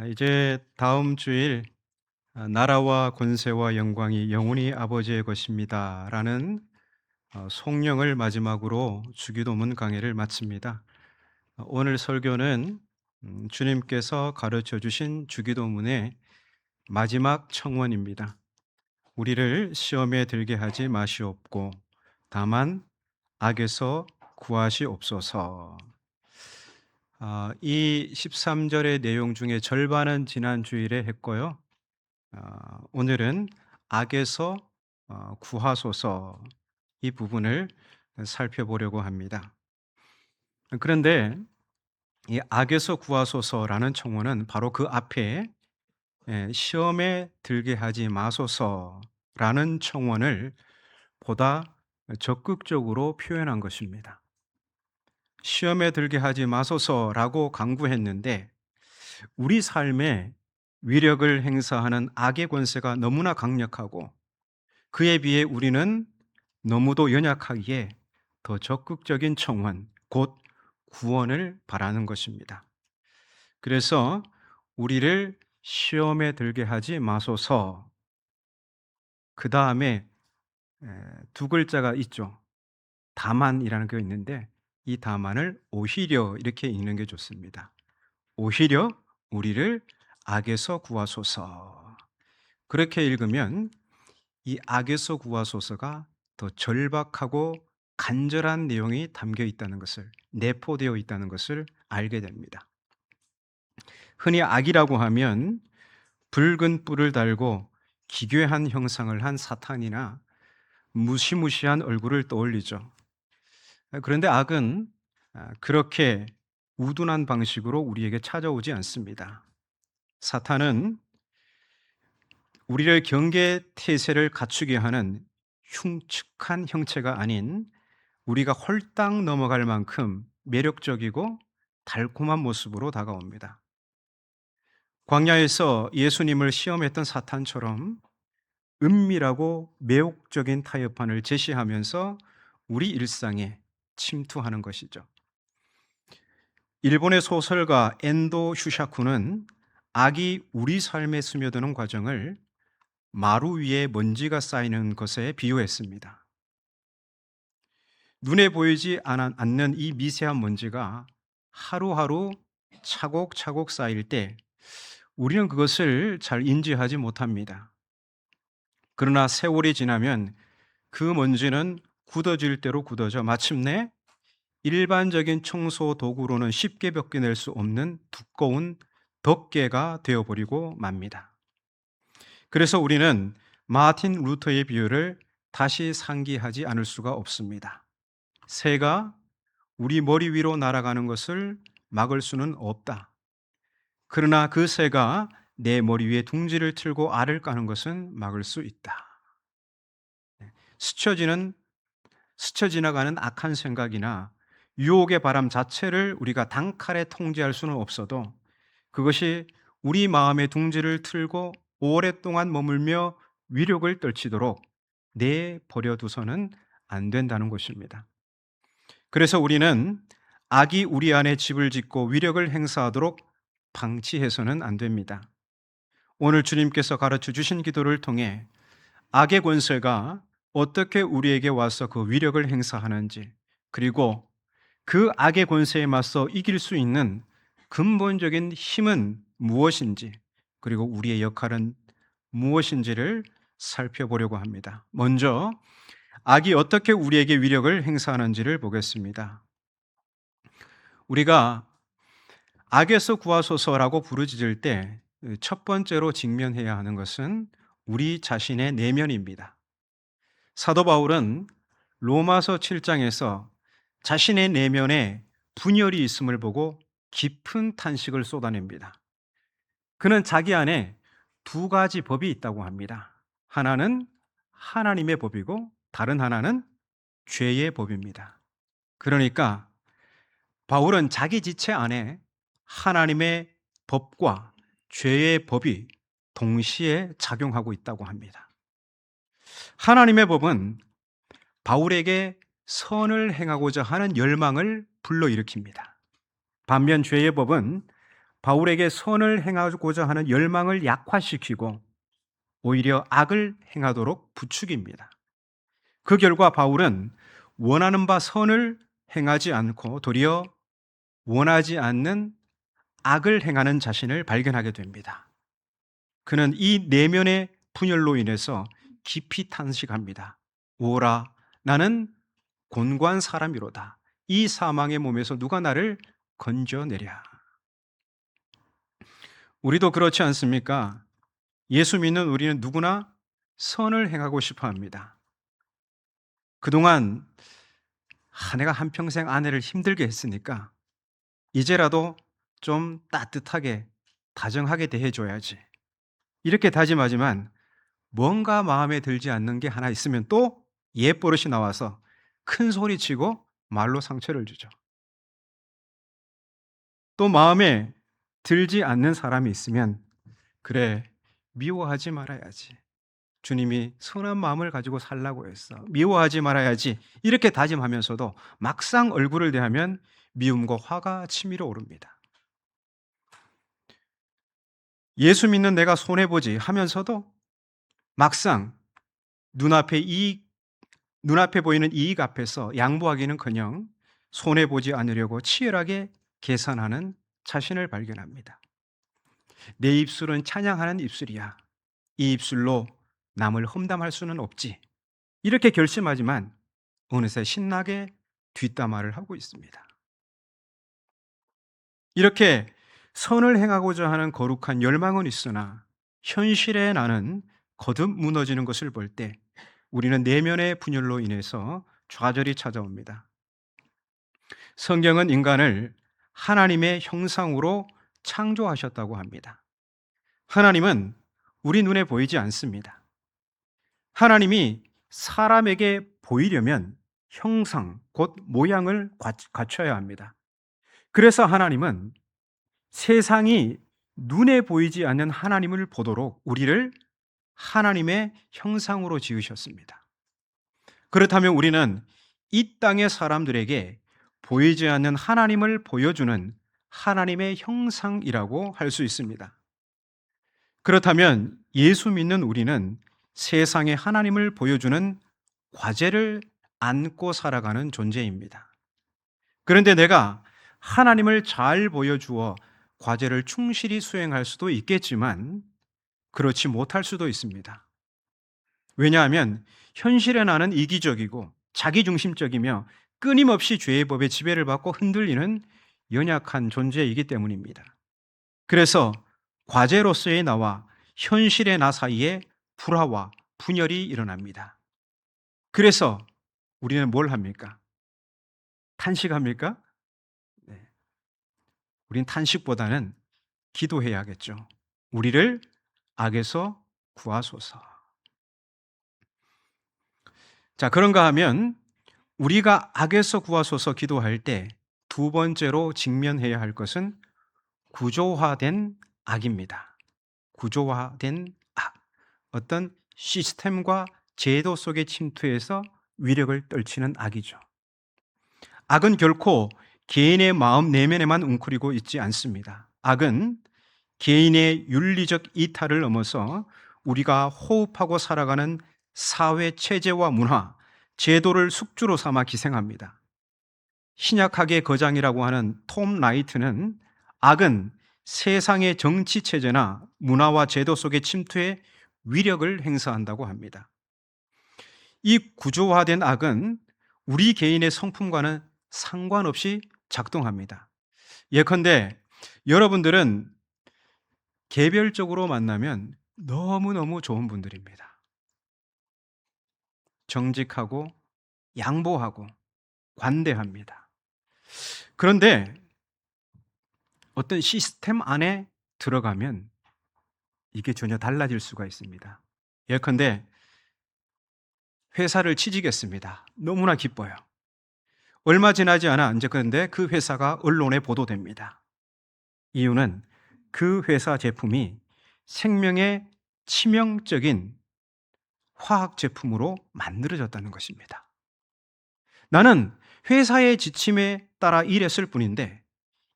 이제 다음 주일 나라와 권세와 영광이 영원히 아버지의 것입니다라는 송령을 마지막으로 주기도문 강해를 마칩니다. 오늘 설교는 주님께서 가르쳐 주신 주기도문의 마지막 청원입니다. 우리를 시험에 들게 하지 마시옵고 다만 악에서 구하시옵소서. 이 13절의 내용 중에 절반은 지난 주일에 했고요. 오늘은 악에서 구하소서 이 부분을 살펴보려고 합니다. 그런데 이 악에서 구하소서라는 청원은 바로 그 앞에 시험에 들게 하지 마소서라는 청원을 보다 적극적으로 표현한 것입니다. 시험에 들게 하지 마소서라고 강구했는데 우리 삶에 위력을 행사하는 악의 권세가 너무나 강력하고 그에 비해 우리는 너무도 연약하기에 더 적극적인 청원, 곧 구원을 바라는 것입니다. 그래서 우리를 시험에 들게 하지 마소서. 그 다음에 두 글자가 있죠. 다만이라는 게 있는데 이 다만을 오히려 이렇게 읽는 게 좋습니다. 오히려 우리를 악에서 구하소서. 그렇게 읽으면 이 악에서 구하소서가 더 절박하고 간절한 내용이 담겨 있다는 것을, 내포되어 있다는 것을 알게 됩니다. 흔히 악이라고 하면 붉은 뿔을 달고 기괴한 형상을 한 사탄이나 무시무시한 얼굴을 떠올리죠. 그런데 악은 그렇게 우둔한 방식으로 우리에게 찾아오지 않습니다. 사탄은 우리를 경계 태세를 갖추게 하는 흉측한 형체가 아닌 우리가 홀딱 넘어갈 만큼 매력적이고 달콤한 모습으로 다가옵니다. 광야에서 예수님을 시험했던 사탄처럼 은밀하고 매혹적인 타협판을 제시하면서 우리 일상에 침투하는 것이죠. 일본의 소설가 엔도 슈샤쿠는 악이 우리 삶에 스며드는 과정을 마루 위에 먼지가 쌓이는 것에 비유했습니다. 눈에 보이지 않는 이 미세한 먼지가 하루하루 차곡차곡 쌓일 때 우리는 그것을 잘 인지하지 못합니다. 그러나 세월이 지나면 그 먼지는 굳어질 대로 굳어져 마침내 일반적인 청소 도구로는 쉽게 벗겨낼 수 없는 두꺼운 덮개가 되어버리고 맙니다. 그래서 우리는 마틴 루터의 비유를 다시 상기하지 않을 수가 없습니다. 새가 우리 머리 위로 날아가는 것을 막을 수는 없다. 그러나 그 새가 내 머리 위에 둥지를 틀고 알을 까는 것은 막을 수 있다. 스쳐 지나가는 악한 생각이나 유혹의 바람 자체를 우리가 단칼에 통제할 수는 없어도 그것이 우리 마음의 둥지를 틀고 오랫동안 머물며 위력을 떨치도록 내버려 두서는 안 된다는 것입니다. 그래서 우리는 악이 우리 안에 집을 짓고 위력을 행사하도록 방치해서는 안 됩니다. 오늘 주님께서 가르쳐 주신 기도를 통해 악의 권세가 어떻게 우리에게 와서 그 위력을 행사하는지, 그리고 그 악의 권세에 맞서 이길 수 있는 근본적인 힘은 무엇인지, 그리고 우리의 역할은 무엇인지를 살펴보려고 합니다. 먼저 악이 어떻게 우리에게 위력을 행사하는지를 보겠습니다. 우리가 악에서 구하소서라고 부르짖을 때 첫 번째로 직면해야 하는 것은 우리 자신의 내면입니다. 사도 바울은 로마서 7장에서 자신의 내면에 분열이 있음을 보고 깊은 탄식을 쏟아냅니다. 그는 자기 안에 두 가지 법이 있다고 합니다. 하나는 하나님의 법이고 다른 하나는 죄의 법입니다. 그러니까 바울은 자기 지체 안에 하나님의 법과 죄의 법이 동시에 작용하고 있다고 합니다. 하나님의 법은 바울에게 선을 행하고자 하는 열망을 불러일으킵니다. 반면 죄의 법은 바울에게 선을 행하고자 하는 열망을 약화시키고 오히려 악을 행하도록 부추깁니다. 그 결과 바울은 원하는 바 선을 행하지 않고 도리어 원하지 않는 악을 행하는 자신을 발견하게 됩니다. 그는 이 내면의 분열로 인해서 깊이 탄식합니다. 오라, 나는 곤고한 사람이로다. 이 사망의 몸에서 누가 나를 건져내랴. 우리도 그렇지 않습니까? 예수 믿는 우리는 누구나 선을 행하고 싶어 합니다. 그동안 내가 한평생 아내를 힘들게 했으니까 이제라도 좀 따뜻하게 다정하게 대해줘야지. 이렇게 다짐하지만 뭔가 마음에 들지 않는 게 하나 있으면 또 옛버릇이 나와서 큰 소리 치고 말로 상처를 주죠. 또 마음에 들지 않는 사람이 있으면 그래, 미워하지 말아야지. 주님이 선한 마음을 가지고 살라고 했어. 미워하지 말아야지. 이렇게 다짐하면서도 막상 얼굴을 대하면 미움과 화가 치밀어 오릅니다. 예수 믿는 내가 손해보지 하면서도 막상 눈앞에 눈앞에 보이는 이익 앞에서 양보하기는커녕 손해보지 않으려고 치열하게 계산하는 자신을 발견합니다. 내 입술은 찬양하는 입술이야. 이 입술로 남을 험담할 수는 없지. 이렇게 결심하지만 어느새 신나게 뒷담화를 하고 있습니다. 이렇게 선을 행하고자 하는 거룩한 열망은 있으나 현실에 나는 거듭 무너지는 것을 볼 때 우리는 내면의 분열로 인해서 좌절이 찾아옵니다. 성경은 인간을 하나님의 형상으로 창조하셨다고 합니다. 하나님은 우리 눈에 보이지 않습니다. 하나님이 사람에게 보이려면 형상, 곧 모양을 갖춰야 합니다. 그래서 하나님은 세상이 눈에 보이지 않는 하나님을 보도록 우리를 하나님의 형상으로 지으셨습니다. 그렇다면 우리는 이 땅의 사람들에게 보이지 않는 하나님을 보여주는 하나님의 형상이라고 할 수 있습니다. 그렇다면 예수 믿는 우리는 세상에 하나님을 보여주는 과제를 안고 살아가는 존재입니다. 그런데 내가 하나님을 잘 보여주어 과제를 충실히 수행할 수도 있겠지만 그렇지 못할 수도 있습니다. 왜냐하면 현실에 나는 이기적이고 자기중심적이며 끊임없이 죄의 법에 지배를 받고 흔들리는 연약한 존재이기 때문입니다. 그래서 과제로서의 나와 현실의 나 사이에 불화와 분열이 일어납니다. 그래서 우리는 뭘 합니까? 탄식합니까? 네. 우린 탄식보다는 기도해야겠죠. 우리를 악에서 구하소서. 자, 그런가 하면 우리가 악에서 구하소서 기도할 때 두 번째로 직면해야 할 것은 구조화된 악입니다. 구조화된 악. 어떤 시스템과 제도 속에 침투해서 위력을 떨치는 악이죠. 악은 결코 개인의 마음 내면에만 웅크리고 있지 않습니다. 악은 개인의 윤리적 이탈을 넘어서 우리가 호흡하고 살아가는 사회 체제와 문화, 제도를 숙주로 삼아 기생합니다. 신약학의 거장이라고 하는 톰 라이트는 악은 세상의 정치 체제나 문화와 제도 속에 침투해 위력을 행사한다고 합니다. 이 구조화된 악은 우리 개인의 성품과는 상관없이 작동합니다. 예컨대 여러분들은 개별적으로 만나면 너무너무 좋은 분들입니다. 정직하고 양보하고 관대합니다. 그런데 어떤 시스템 안에 들어가면 이게 전혀 달라질 수가 있습니다. 예컨대 회사를 취직했습니다. 너무나 기뻐요. 얼마 지나지 않아 이제 그런데 그 회사가 언론에 보도됩니다. 이유는 그 회사 제품이 생명에 치명적인 화학 제품으로 만들어졌다는 것입니다. 나는 회사의 지침에 따라 일했을 뿐인데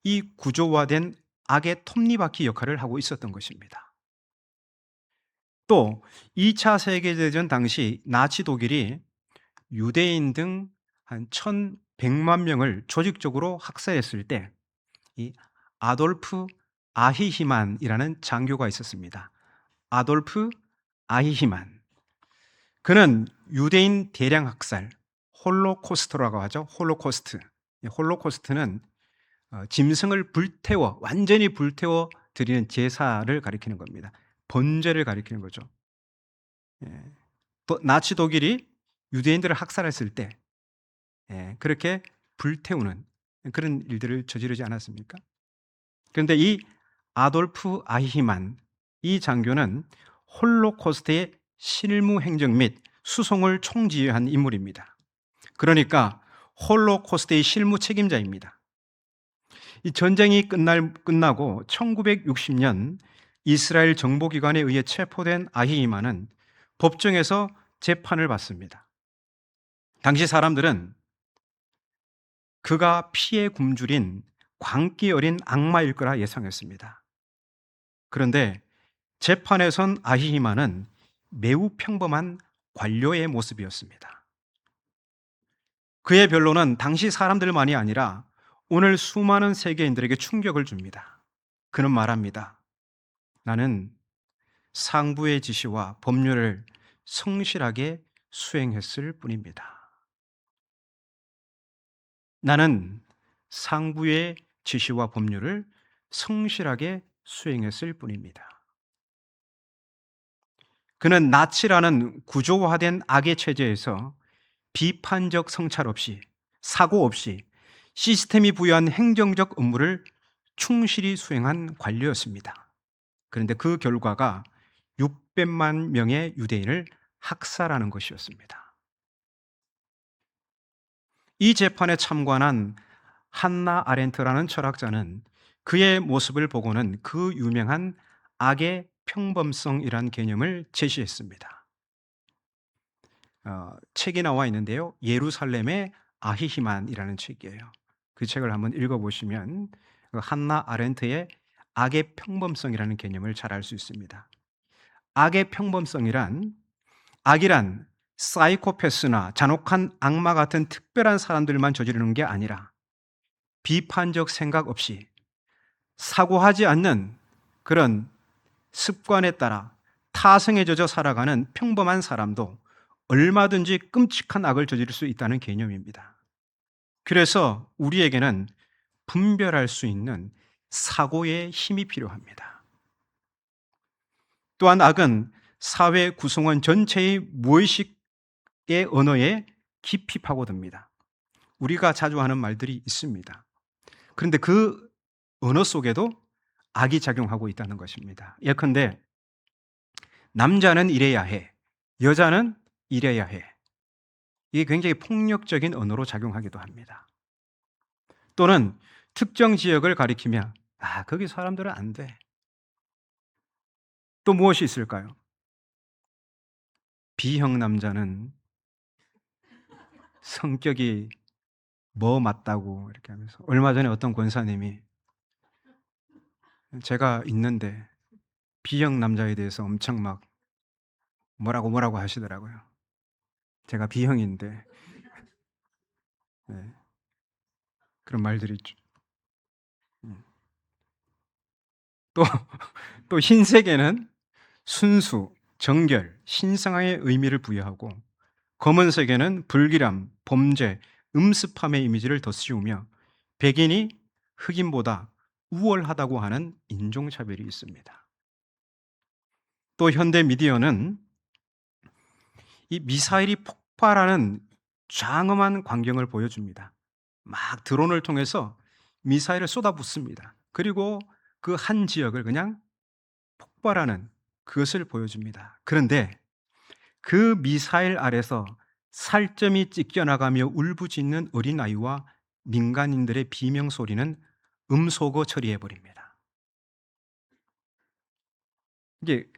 이 구조화된 악의 톱니바퀴 역할을 하고 있었던 것입니다. 또 2차 세계대전 당시 나치 독일이 유대인 등 한 1,100만 명을 조직적으로 학살했을 때 이 아돌프 아히히만이라는 장교가 있었습니다. 아돌프 아히히만. 그는 유대인 대량 학살, 홀로코스트라고 하죠. 홀로코스트. 홀로코스트는 짐승을 불태워 완전히 불태워 드리는 제사를 가리키는 겁니다. 번제를 가리키는 거죠. 예. 또 나치 독일이 유대인들을 학살했을 때 그렇게 불태우는 그런 일들을 저지르지 않았습니까? 그런데 이 아돌프 아히만 이 장교는 홀로코스트의 실무 행정 및 수송을 총지휘한 인물입니다. 그러니까 홀로코스트의 실무 책임자입니다. 이 전쟁이 끝나고 1960년 이스라엘 정보기관에 의해 체포된 아히이만은 법정에서 재판을 받습니다. 당시 사람들은 그가 피에 굶주린 광기 어린 악마일 거라 예상했습니다. 그런데 재판에선 아히히만은 매우 평범한 관료의 모습이었습니다. 그의 변론은 당시 사람들만이 아니라 오늘 수많은 세계인들에게 충격을 줍니다. 그는 말합니다. 나는 상부의 지시와 법률을 성실하게 수행했을 뿐입니다. 나는 상부의 지시와 법률을 성실하게 수행했을 뿐입니다. 그는 나치라는 구조화된 악의 체제에서 비판적 성찰 없이, 사고 없이 시스템이 부여한 행정적 업무를 충실히 수행한 관료였습니다. 그런데 그 결과가 600만 명의 유대인을 학살하는 것이었습니다. 이 재판에 참관한 한나 아렌트라는 철학자는 그의 모습을 보고는 그 유명한 악의 평범성이란 개념을 제시했습니다. 책이 나와 있는데요. 예루살렘의 아히히만이라는 책이에요. 그 책을 한번 읽어보시면 한나 아렌트의 악의 평범성이라는 개념을 잘 알 수 있습니다. 악의 평범성이란 악이란 사이코패스나 잔혹한 악마 같은 특별한 사람들만 저지르는 게 아니라 비판적 생각 없이 사고하지 않는 그런 습관에 따라 타성에 젖어 살아가는 평범한 사람도 얼마든지 끔찍한 악을 저지를 수 있다는 개념입니다. 그래서 우리에게는 분별할 수 있는 사고의 힘이 필요합니다. 또한 악은 사회 구성원 전체의 무의식의 언어에 깊이 파고듭니다. 우리가 자주 하는 말들이 있습니다. 그런데 그 언어 속에도 악이 작용하고 있다는 것입니다. 예컨대 남자는 이래야 해, 여자는 이래야 해. 이게 굉장히 폭력적인 언어로 작용하기도 합니다. 또는 특정 지역을 가리키며 거기 사람들은 안 돼. 또 무엇이 있을까요? B형 남자는 성격이 뭐 맞다고 이렇게 하면서 얼마 전에 어떤 권사님이 제가 있는데 B형 남자에 대해서 엄청 막 뭐라고 하시더라고요. 제가 B형인데 네. 그런 말들이 있죠. 또, 또 흰색에는 순수, 정결, 신성함의 의미를 부여하고 검은색에는 불길함, 범죄, 음습함의 이미지를 덧씌우며 백인이 흑인보다 우월하다고 하는 인종차별이 있습니다. 또 현대 미디어는 이 미사일이 폭발하는 장엄한 광경을 보여줍니다. 막 드론을 통해서 미사일을 쏟아붓습니다. 그리고 그 한 지역을 그냥 폭발하는 그것을 보여줍니다. 그런데 그 미사일 아래서 살점이 찢겨나가며 울부짖는 어린아이와 민간인들의 비명소리는 음소거 처리해버립니다. 이게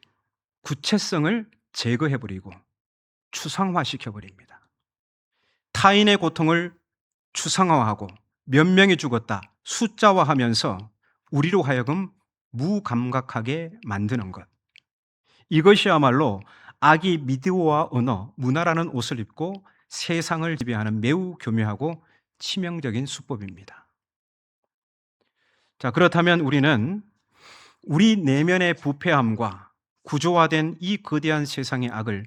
구체성을 제거해버리고 추상화시켜버립니다. 타인의 고통을 추상화하고 몇 명이 죽었다 숫자화하면서 우리로 하여금 무감각하게 만드는 것. 이것이야말로 악이 미디어와 언어, 문화라는 옷을 입고 세상을 지배하는 매우 교묘하고 치명적인 수법입니다. 자, 그렇다면 우리는 우리 내면의 부패함과 구조화된 이 거대한 세상의 악을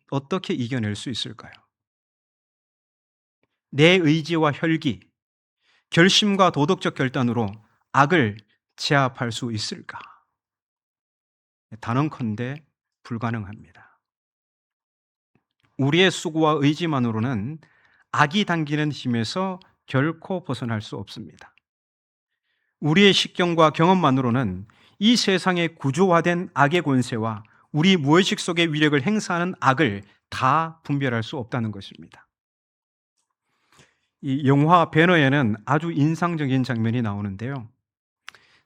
어떻게 이겨낼 수 있을까요? 내 의지와 혈기, 결심과 도덕적 결단으로 악을 제압할 수 있을까? 단언컨대 불가능합니다. 우리의 수고와 의지만으로는 악이 당기는 힘에서 결코 벗어날 수 없습니다. 우리의 식견과 경험만으로는 이 세상의 구조화된 악의 권세와 우리 무의식 속의 위력을 행사하는 악을 다 분별할 수 없다는 것입니다. 이 영화 배너에는 아주 인상적인 장면이 나오는데요.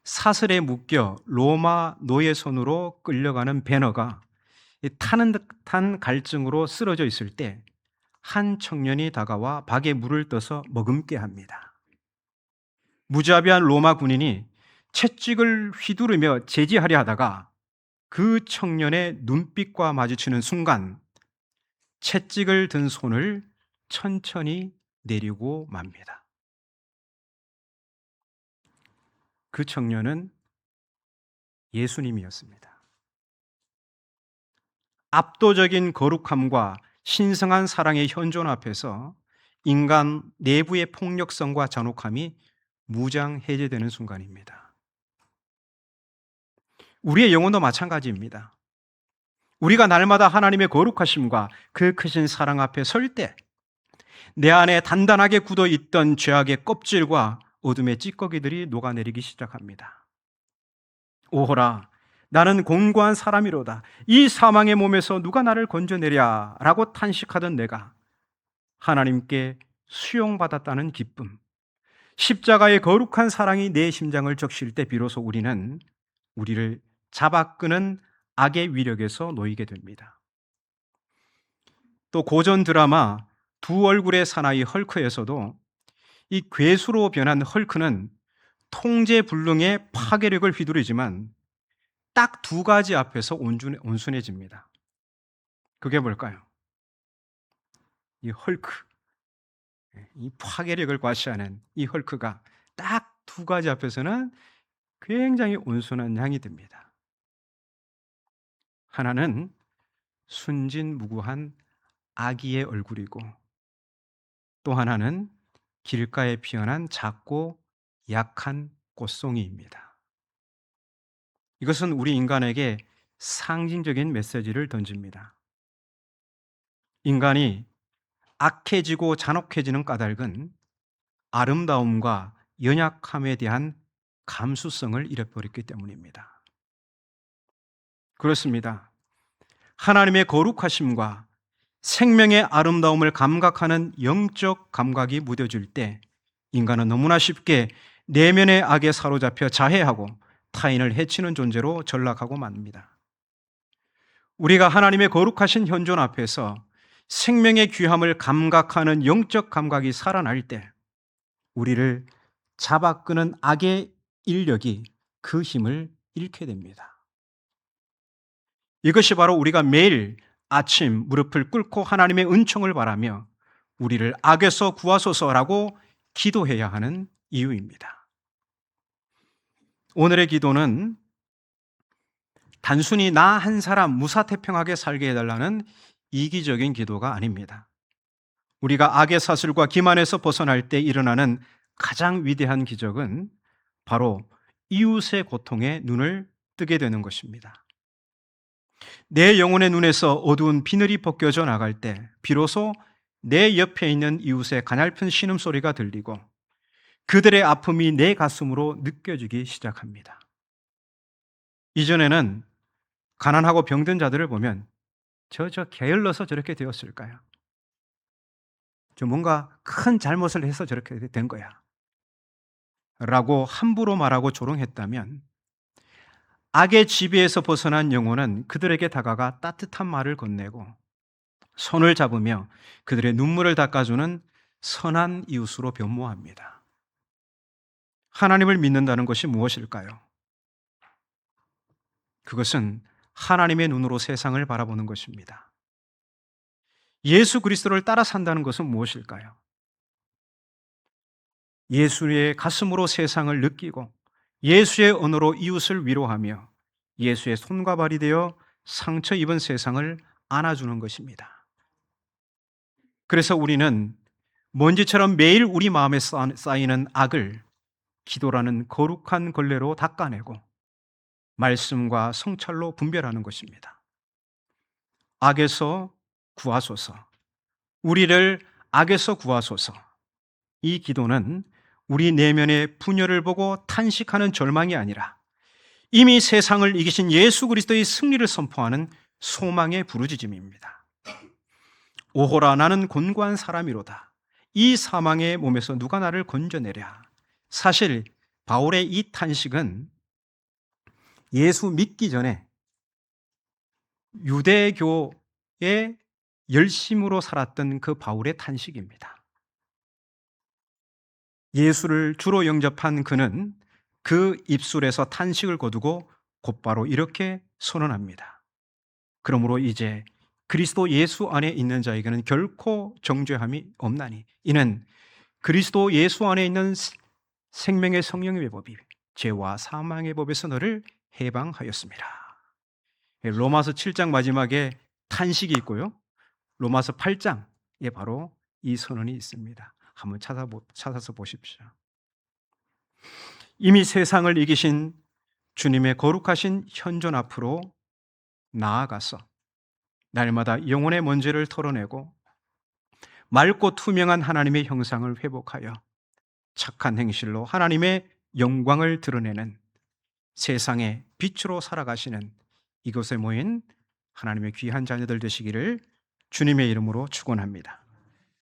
사슬에 묶여 로마 노예 손으로 끌려가는 배너가 타는 듯한 갈증으로 쓰러져 있을 때 한 청년이 다가와 박에 물을 떠서 머금게 합니다. 무자비한 로마 군인이 채찍을 휘두르며 제지하려 하다가 그 청년의 눈빛과 마주치는 순간 채찍을 든 손을 천천히 내리고 맙니다. 그 청년은 예수님이었습니다. 압도적인 거룩함과 신성한 사랑의 현존 앞에서 인간 내부의 폭력성과 잔혹함이 무장해제되는 순간입니다. 우리의 영혼도 마찬가지입니다. 우리가 날마다 하나님의 거룩하심과 그 크신 사랑 앞에 설 때 내 안에 단단하게 굳어 있던 죄악의 껍질과 어둠의 찌꺼기들이 녹아내리기 시작합니다. 오호라, 나는 공고한 사람이로다. 이 사망의 몸에서 누가 나를 건져내랴 라고 탄식하던 내가 하나님께 수용받았다는 기쁨, 십자가의 거룩한 사랑이 내 심장을 적실 때 비로소 우리는 우리를 잡아끄는 악의 위력에서 놓이게 됩니다. 또 고전 드라마 두 얼굴의 사나이 헐크에서도 이 괴수로 변한 헐크는 통제불능의 파괴력을 휘두르지만 딱 두 가지 앞에서 온순해집니다. 그게 뭘까요? 이 헐크, 이 파괴력을 과시하는 이 헐크가 딱 두 가지 앞에서는 굉장히 온순한 양이 됩니다. 하나는 순진무구한 아기의 얼굴이고 또 하나는 길가에 피어난 작고 약한 꽃송이입니다. 이것은 우리 인간에게 상징적인 메시지를 던집니다. 인간이 악해지고 잔혹해지는 까닭은 아름다움과 연약함에 대한 감수성을 잃어버렸기 때문입니다. 그렇습니다. 하나님의 거룩하심과 생명의 아름다움을 감각하는 영적 감각이 무뎌질 때 인간은 너무나 쉽게 내면의 악에 사로잡혀 자해하고 타인을 해치는 존재로 전락하고 맙니다. 우리가 하나님의 거룩하신 현존 앞에서 생명의 귀함을 감각하는 영적 감각이 살아날 때 우리를 잡아끄는 악의 인력이 그 힘을 잃게 됩니다. 이것이 바로 우리가 매일 아침 무릎을 꿇고 하나님의 은총을 바라며 우리를 악에서 구하소서라고 기도해야 하는 이유입니다. 오늘의 기도는 단순히 나 한 사람 무사태평하게 살게 해달라는 이기적인 기도가 아닙니다. 우리가 악의 사슬과 기만에서 벗어날 때 일어나는 가장 위대한 기적은 바로 이웃의 고통에 눈을 뜨게 되는 것입니다. 내 영혼의 눈에서 어두운 비늘이 벗겨져 나갈 때 비로소 내 옆에 있는 이웃의 가냘픈 신음소리가 들리고 그들의 아픔이 내 가슴으로 느껴지기 시작합니다. 이전에는 가난하고 병든 자들을 보면 저 게을러서 저렇게 되었을까요? 저 뭔가 큰 잘못을 해서 저렇게 된 거야 라고 함부로 말하고 조롱했다면 악의 지배에서 벗어난 영혼은 그들에게 다가가 따뜻한 말을 건네고 손을 잡으며 그들의 눈물을 닦아주는 선한 이웃으로 변모합니다. 하나님을 믿는다는 것이 무엇일까요? 그것은 하나님의 눈으로 세상을 바라보는 것입니다. 예수 그리스도를 따라 산다는 것은 무엇일까요? 예수의 가슴으로 세상을 느끼고 예수의 언어로 이웃을 위로하며 예수의 손과 발이 되어 상처 입은 세상을 안아주는 것입니다. 그래서 우리는 먼지처럼 매일 우리 마음에 쌓이는 악을 기도라는 거룩한 걸레로 닦아내고 말씀과 성찰로 분별하는 것입니다. 악에서 구하소서, 우리를 악에서 구하소서. 이 기도는 우리 내면의 분열을 보고 탄식하는 절망이 아니라 이미 세상을 이기신 예수 그리스도의 승리를 선포하는 소망의 부르짖음입니다. 오호라, 나는 곤고한 사람이로다. 이 사망의 몸에서 누가 나를 건져내랴. 사실 바울의 이 탄식은 예수 믿기 전에 유대교의 열심으로 살았던 그 바울의 탄식입니다. 예수를 주로 영접한 그는 그 입술에서 탄식을 거두고 곧바로 이렇게 선언합니다. 그러므로 이제 그리스도 예수 안에 있는 자에게는 결코 정죄함이 없나니 이는 그리스도 예수 안에 있는 생명의 성령의 법이 죄와 사망의 법에서 너를 해방하였습니다. 로마서 7장 마지막에 탄식이 있고요. 로마서 8장에 바로 이 선언이 있습니다. 한번 찾아서 보십시오. 이미 세상을 이기신 주님의 거룩하신 현존 앞으로 나아가서 날마다 영혼의 먼지를 털어내고 맑고 투명한 하나님의 형상을 회복하여 착한 행실로 하나님의 영광을 드러내는 세상의 빛으로 살아가시는 이곳에 모인 하나님의 귀한 자녀들 되시기를 주님의 이름으로 축원합니다.